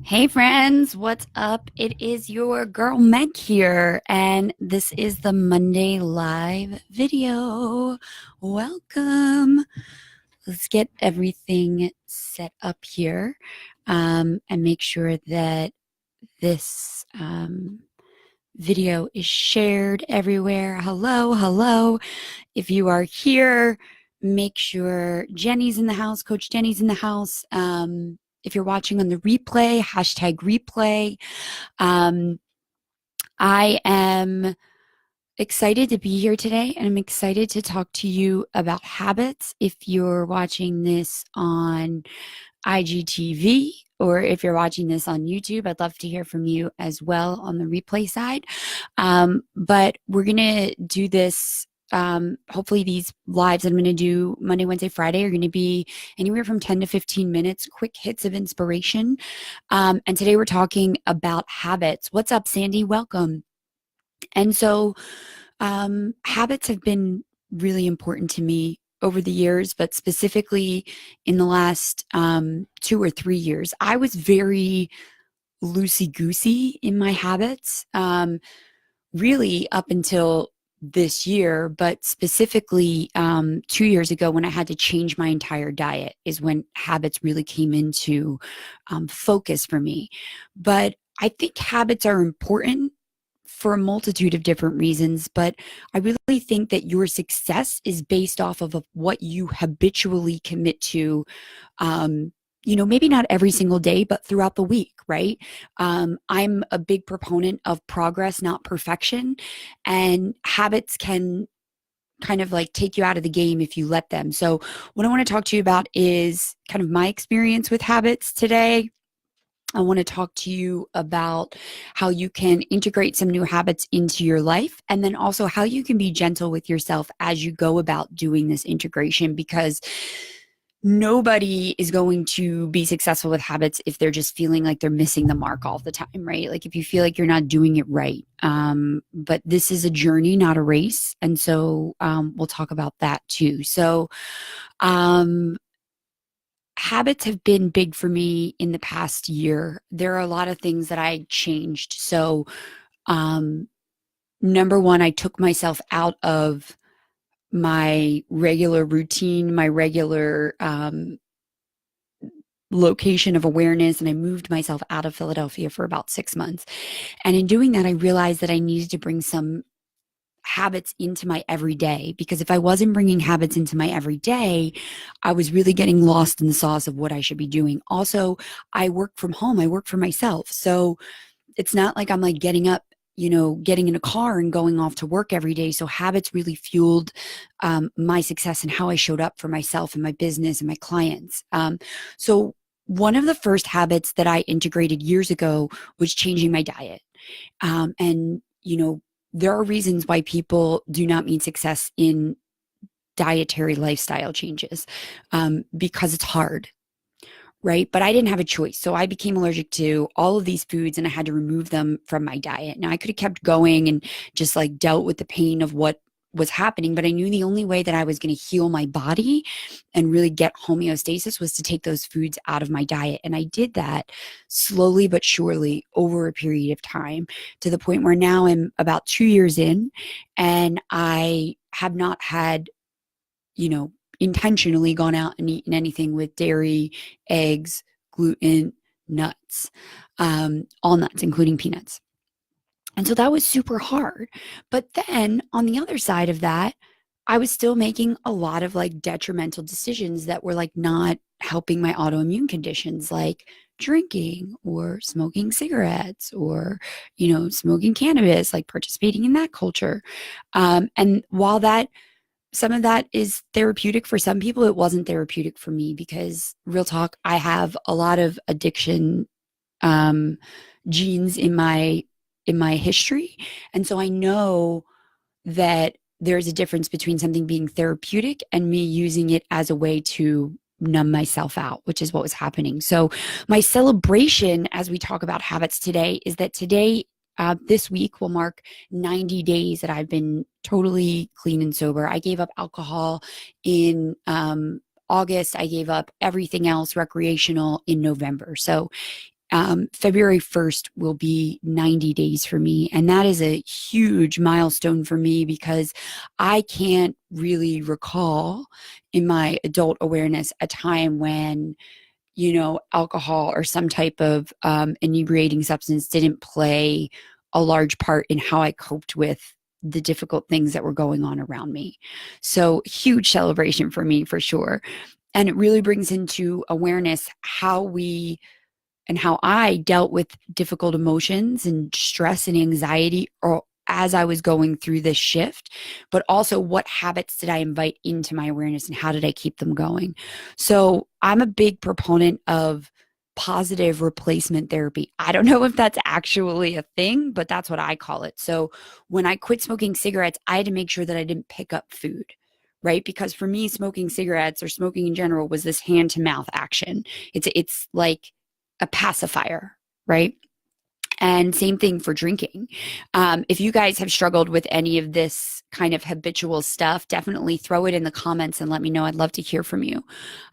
Hey friends, what's up? It is your girl Meg here, and this is the Monday live video. Welcome. Let's get everything set up here and make sure that this video is shared everywhere. Hello, hello. If you are here, make sure Jenny's in the house, Coach Jenny's in the house. If you're watching on the replay, hashtag replay. Um, I am excited to be here today, and I'm excited to talk to you about habits. If you're watching this on IGTV or if you're watching this on YouTube, I'd love to hear from you as well on the replay side. But we're going to do this. Hopefully these lives that I'm going to do Monday, Wednesday, Friday are going to be anywhere from 10 to 15 minutes, quick hits of inspiration. And today we're talking about habits. What's up, Sandy? Welcome. And so habits have been really important to me over the years, but specifically in the last 2 or 3 years. I was very loosey goosey in my habits, really up until this year, but specifically 2 years ago when I had to change my entire diet is when habits really came into focus for me. But I think habits are important for a multitude of different reasons, but I really think that your success is based off of what you habitually commit to, maybe not every single day, but throughout the week, right? I'm a big proponent of progress, not perfection, and habits can kind of like take you out of the game if you let them. So, what I want to talk to you about is kind of my experience with habits today. I want to talk to you about how you can integrate some new habits into your life, and then also how you can be gentle with yourself as you go about doing this integration, because nobody is going to be successful with habits if they're just feeling like they're missing the mark all the time, right? Like if you feel like you're not doing it right. But this is a journey, not a race. And so we'll talk about that too. So, habits have been big for me in the past year. There are a lot of things that I changed. So, um, number one, I took myself out of my regular routine, my regular location of awareness, and I moved myself out of Philadelphia for about 6 months. And in doing that, I realized that I needed to bring some habits into my everyday, because if I wasn't bringing habits into my everyday, I was really getting lost in the sauce of what I should be doing. Also, I work from home, I work for myself. So it's not like I'm like getting up, getting in a car and going off to work every day. So habits really fueled my success and how I showed up for myself and my business and my clients. So one of the first habits that I integrated years ago was changing my diet. And, there are reasons why people do not meet success in dietary lifestyle changes, because it's hard, right? But I didn't have a choice. So I became allergic to all of these foods and I had to remove them from my diet. Now I could have kept going and just like dealt with the pain of what was happening, but I knew the only way that I was going to heal my body and really get homeostasis was to take those foods out of my diet. And I did that slowly but surely over a period of time, to the point where now I'm about 2 years in and I have not had, intentionally gone out and eaten anything with dairy, eggs, gluten, nuts, all nuts, including peanuts. And so that was super hard. But then on the other side of that, I was still making a lot of like detrimental decisions that were like not helping my autoimmune conditions, like drinking or smoking cigarettes or, smoking cannabis, like participating in that culture. And while that some of that is therapeutic for some people, it wasn't therapeutic for me, because real talk, I have a lot of addiction um, genes in my history, and so I know that there's a difference between something being therapeutic and me using it as a way to numb myself out, which is what was happening. So my celebration as we talk about habits today is that today, this week will mark 90 days that I've been totally clean and sober. I gave up alcohol in August. I gave up everything else recreational in November. So February 1st will be 90 days for me. And that is a huge milestone for me because I can't really recall in my adult awareness a time when, alcohol or some type of inebriating substance didn't play a large part in how I coped with the difficult things that were going on around me. So, huge celebration for me for sure. And it really brings into awareness how we and how I dealt with difficult emotions and stress and anxiety or as I was going through this shift, but also what habits did I invite into my awareness and how did I keep them going? So I'm a big proponent of positive replacement therapy. I don't know if that's actually a thing, but that's what I call it. So when I quit smoking cigarettes, I had to make sure that I didn't pick up food. Right. Because for me, smoking cigarettes or smoking in general was this hand to mouth action. It's like a pacifier, right? And same thing for drinking. If you guys have struggled with any of this kind of habitual stuff, definitely throw it in the comments and let me know. I'd love to hear from you.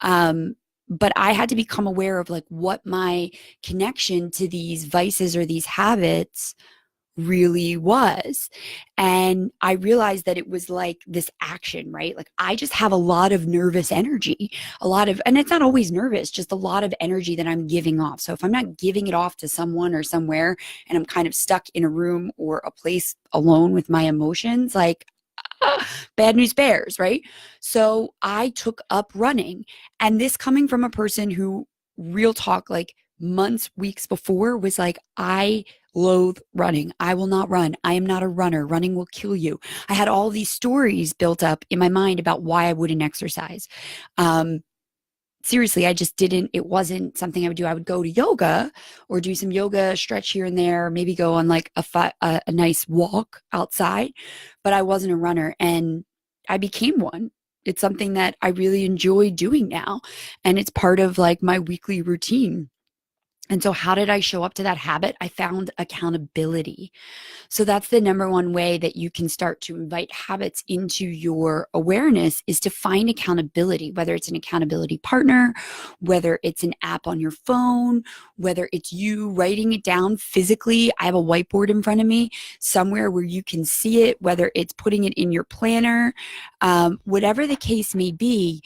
But I had to become aware of like what my connection to these vices or these habits really was. And I realized that it was like this action, right? Like I just have a lot of nervous energy, and it's not always nervous, just a lot of energy that I'm giving off. So if I'm not giving it off to someone or somewhere and I'm kind of stuck in a room or a place alone with my emotions, like, bad news bears, right? So I took up running. And this coming from a person who, real talk, like months, weeks before, was like, I loathe running. I will not run. I am not a runner. Running will kill you. I had all these stories built up in my mind about why I wouldn't exercise. Seriously, I just didn't, it wasn't something I would do. I would go to yoga or do some yoga, stretch here and there, maybe go on like a nice walk outside, but I wasn't a runner and I became one. It's something that I really enjoy doing now. And it's part of like my weekly routine. And so how did I show up to that habit? I found accountability. So that's the number one way that you can start to invite habits into your awareness is to find accountability, whether it's an accountability partner, whether it's an app on your phone, whether it's you writing it down physically. I have a whiteboard in front of me somewhere where you can see it, whether it's putting it in your planner, whatever the case may be.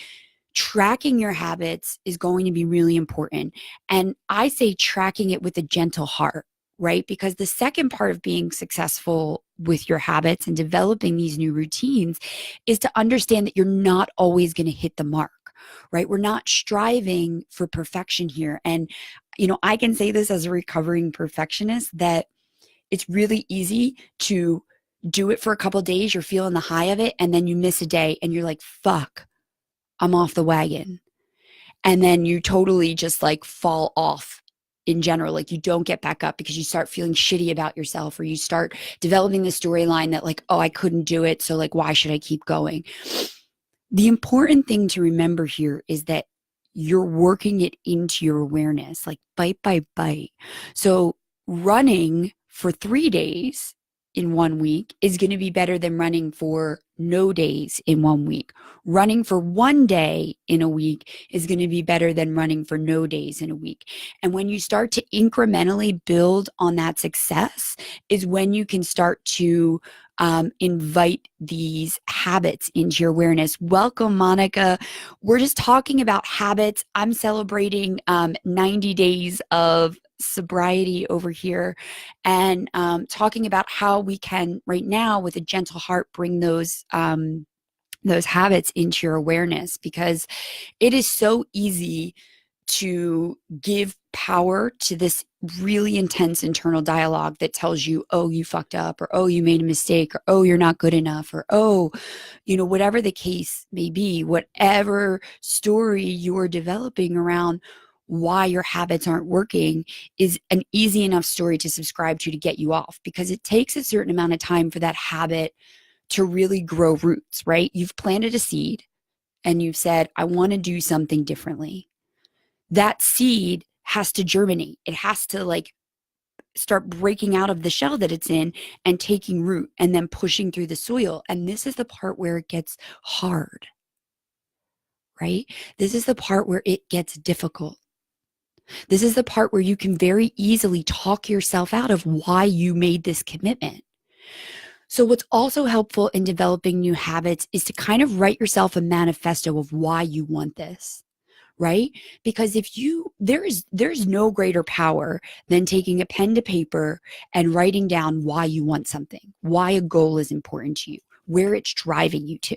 Tracking your habits is going to be really important. And I say tracking it with a gentle heart, right? Because the second part of being successful with your habits and developing these new routines is to understand that you're not always going to hit the mark, right? We're not striving for perfection here. And, I can say this as a recovering perfectionist that it's really easy to do it for a couple of days. You're feeling the high of it. And then you miss a day and you're like, fuck, I'm off the wagon. And then you totally just like fall off in general. Like you don't get back up because you start feeling shitty about yourself or you start developing the storyline that like, oh, I couldn't do it. So like, why should I keep going? The important thing to remember here is that you're working it into your awareness, like bite by bite. So running for 3 days in 1 week is going to be better than running for no days in 1 week. Running for 1 day in a week is going to be better than running for no days in a week. And when you start to incrementally build on that success is when you can start to invite these habits into your awareness. Welcome, Monica. We're just talking about habits. I'm celebrating 90 days of sobriety over here and talking about how we can right now with a gentle heart bring those habits into your awareness because it is so easy to give power to this really intense internal dialogue that tells you, oh, you fucked up, or oh, you made a mistake, or oh, you're not good enough, or oh, whatever the case may be, whatever story you're developing around why your habits aren't working is an easy enough story to subscribe to get you off because it takes a certain amount of time for that habit to really grow roots, right? You've planted a seed and you've said, I want to do something differently. That seed has to germinate. It has to like start breaking out of the shell that it's in and taking root and then pushing through the soil. And this is the part where it gets hard, right? This is the part where it gets difficult. This is the part where you can very easily talk yourself out of why you made this commitment. So, what's also helpful in developing new habits is to kind of write yourself a manifesto of why you want this, right? Because if you there's no greater power than taking a pen to paper and writing down why you want something, why a goal is important to you, where it's driving you to,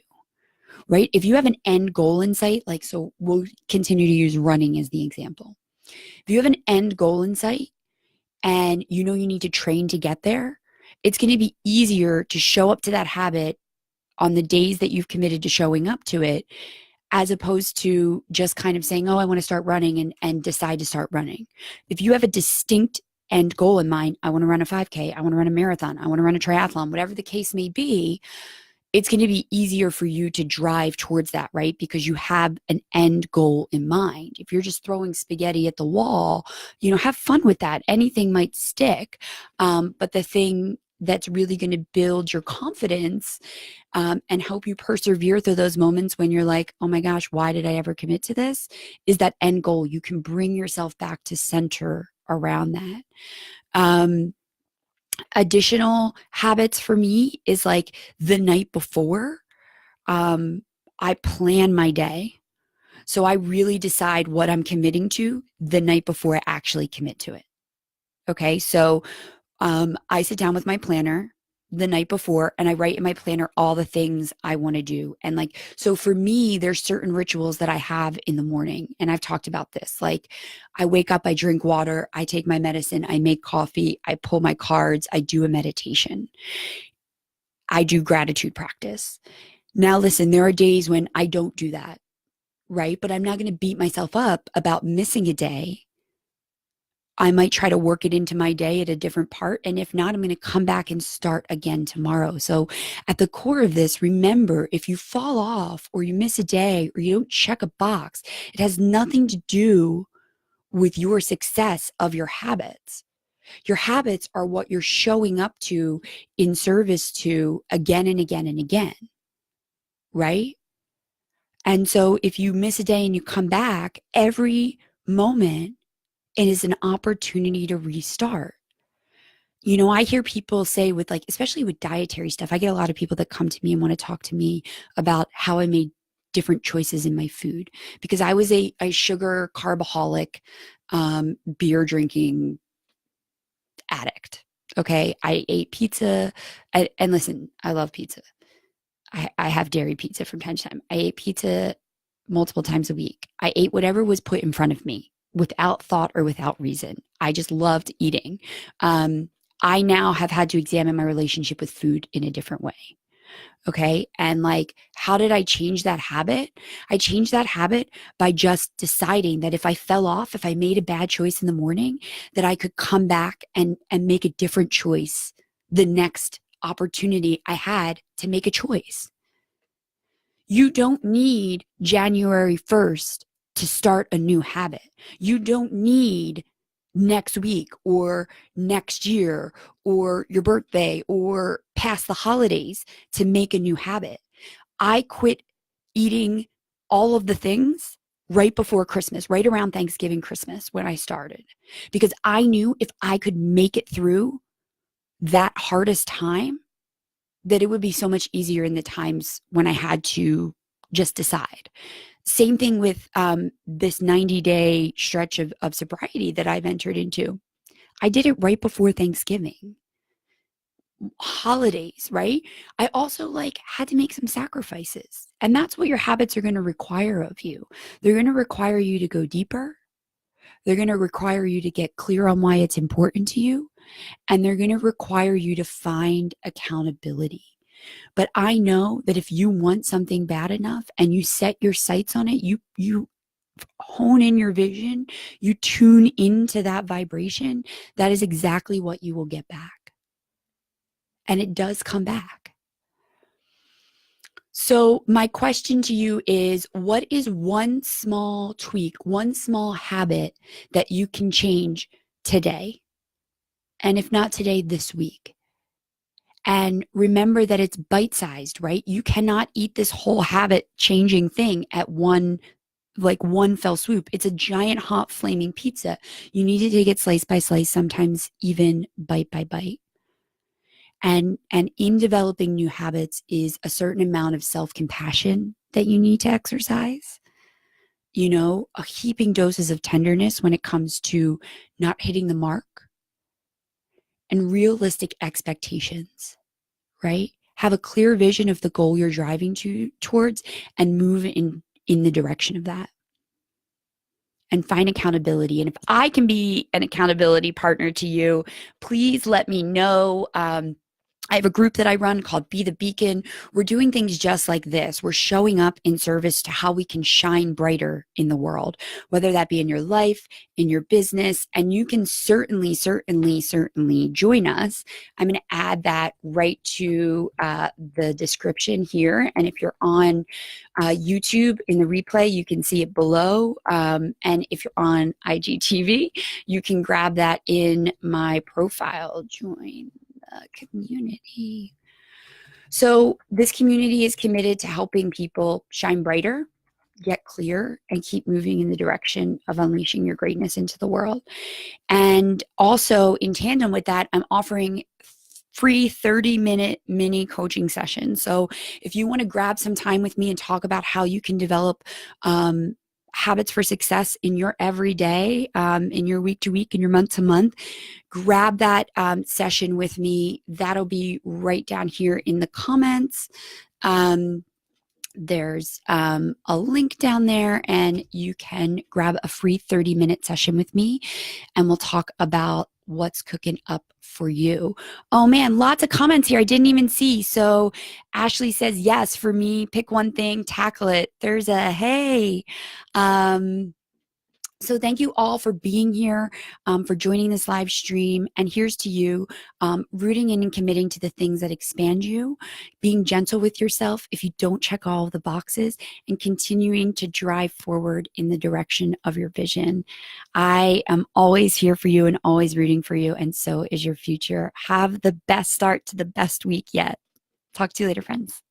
right? If you have an end goal in sight, like, so we'll continue to use running as the example. If you have an end goal in sight and you know you need to train to get there, it's going to be easier to show up to that habit on the days that you've committed to showing up to it, as opposed to just kind of saying, oh, I want to start running and decide to start running. If you have a distinct end goal in mind, I want to run a 5K, I want to run a marathon, I want to run a triathlon, whatever the case may be, it's going to be easier for you to drive towards that, right? Because you have an end goal in mind. If you're just throwing spaghetti at the wall, have fun with that. Anything might stick. But the thing that's really going to build your confidence and help you persevere through those moments when you're like, oh my gosh, why did I ever commit to this? Is that end goal. You can bring yourself back to center around that. Additional habits for me is like the night before, I plan my day. So I really decide what I'm committing to the night before I actually commit to it. Okay. So I sit down with my planner the night before and I write in my planner all the things I want to do. And like, so for me, there's certain rituals that I have in the morning. And I've talked about this. Like, I wake up, I drink water, I take my medicine, I make coffee, I pull my cards, I do a meditation, I do gratitude practice. Now, listen, there are days when I don't do that, right? But I'm not going to beat myself up about missing a day. I might try to work it into my day at a different part. And if not, I'm going to come back and start again tomorrow. So at the core of this, remember, if you fall off or you miss a day or you don't check a box, it has nothing to do with your success of your habits. Your habits are what you're showing up to in service to again and again and again, right? And so if you miss a day and you come back, every moment, it is an opportunity to restart. I hear people say with like, especially with dietary stuff, I get a lot of people that come to me and want to talk to me about how I made different choices in my food because I was a sugar carboholic, beer drinking addict. Okay. I ate pizza and listen, I love pizza. I have dairy pizza from time to time. I ate pizza multiple times a week. I ate whatever was put in front of me without thought or without reason. I just loved eating. I now have had to examine my relationship with food in a different way. Okay. And like, how did I change that habit? I changed that habit by just deciding that if I fell off, if I made a bad choice in the morning, that I could come back and make a different choice the next opportunity I had to make a choice. You don't need January 1st to start a new habit. You don't need next week or next year or your birthday or past the holidays to make a new habit. I quit eating all of the things right before Christmas, right around Thanksgiving, Christmas when I started, because I knew if I could make it through that hardest time, that it would be so much easier in the times when I had to just decide. Same thing with this 90-day stretch of sobriety that I've entered into. I did it right before Thanksgiving, holidays, right? I also like had to make some sacrifices. And that's what your habits are going to require of you. They're going to require you to go deeper. They're going to require you to get clear on why it's important to you. And they're going to require you to find accountability. But I know that if you want something bad enough and you set your sights on it, you hone in your vision, you tune into that vibration, that is exactly what you will get back. And it does come back. So my question to you is, what is one small tweak, one small habit that you can change today? And if not today, this week? And remember that it's bite-sized, right? You cannot eat this whole habit changing thing at one like one fell swoop. It's a giant hot flaming pizza. You need to take it slice by slice, sometimes even bite by bite. And in developing new habits is a certain amount of self-compassion that you need to exercise. You know, a heaping doses of tenderness when it comes to not hitting the mark, and realistic expectations, right? Have a clear vision of the goal you're driving towards and move in the direction of that, and find accountability. And if I can be an accountability partner to you, please let me know. I have a group that I run called Be the Beacon. We're doing things just like this. We're showing up in service to how we can shine brighter in the world, whether that be in your life, in your business. And you can certainly join us. I'm going to add that right to the description here. And if you're on YouTube in the replay, you can see it below. And if you're on IGTV, you can grab that in my profile. Join community. So this community is committed to helping people shine brighter, get clear, and keep moving in the direction of unleashing your greatness into the world. And also in tandem with that, I'm offering free 30-minute mini coaching sessions. So if you want to grab some time with me and talk about how you can develop habits for success in your everyday, in your week to week, in your month to month, grab that session with me. That'll be right down here in the comments. There's a link down there, and you can grab a free 30-minute session with me, and we'll talk about what's cooking up for you. Oh man, lots of comments here I didn't even see. So Ashley says, yes, for me, pick one thing, tackle it. There's a hey. So thank you all for being here, for joining this live stream. And here's to you, rooting in and committing to the things that expand you, being gentle with yourself if you don't check all of the boxes, and continuing to drive forward in the direction of your vision. I am always here for you and always rooting for you, and so is your future. Have the best start to the best week yet. Talk to you later, friends.